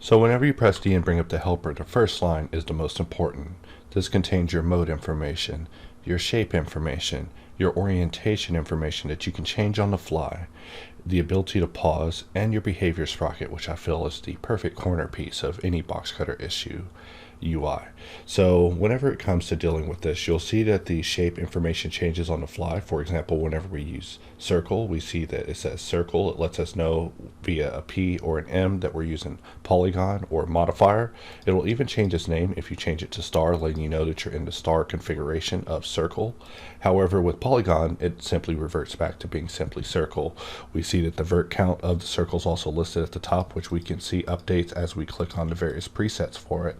So whenever you press D and bring up the helper, the first line is the most important. This contains your mode information, your shape information, your orientation information that you can change on the fly, the ability to pause, and your behavior sprocket, which I feel is the perfect corner piece of any Boxcutter issue UI. So whenever it comes to dealing with this, you'll see that the shape information changes on the fly. For example, whenever we use circle, we see that it says circle. It lets us know via a P or an M that we're using polygon or modifier. It will even change its name if you change it to star, letting you know that you're in the star configuration of circle. However, with polygon, it simply reverts back to being simply circle. We see that the vert count of the circle is also listed at the top, which we can see updates as we click on the various presets for it.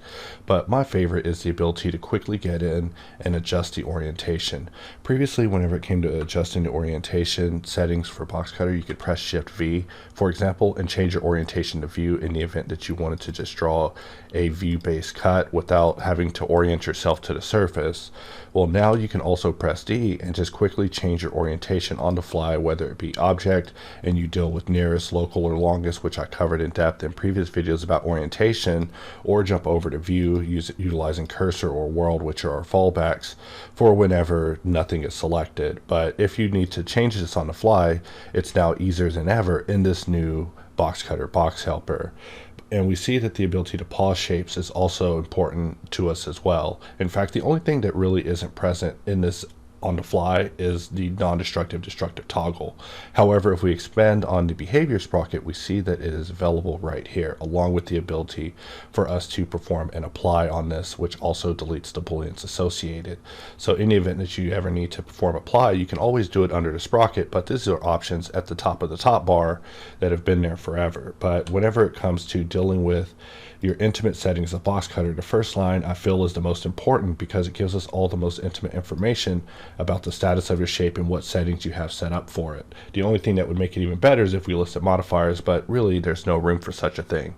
But my favorite is the ability to quickly get in and adjust the orientation. Previously, whenever it came to adjusting the orientation settings for Boxcutter, you could press Shift V, for example, and change your orientation to view in the event that you wanted to just draw a view-based cut without having to orient yourself to the surface. Well, now you can also press D and just quickly change your orientation on the fly, whether it be object and you deal with nearest, local, or longest, which I covered in depth in previous videos about orientation, or jump over to view utilizing cursor or world, which are our fallbacks for whenever nothing is selected. But if you need to change this on the fly, it's now easier than ever in this new Boxcutter box helper. And we see that the ability to pause shapes is also important to us as well. In fact, the only thing that really isn't present in this on the fly is the non-destructive destructive toggle. However, if we expand on the behavior sprocket, we see that it is available right here, along with the ability for us to perform and apply on this, which also deletes the booleans associated. So in the event that you ever need to perform apply, you can always do it under the sprocket, but these are options at the top of the top bar that have been there forever. But whenever it comes to dealing with your intimate settings of Boxcutter, the first line I feel is the most important because it gives us all the most intimate information about the status of your shape and what settings you have set up for it. The only thing that would make it even better is if we listed modifiers, but really there's no room for such a thing.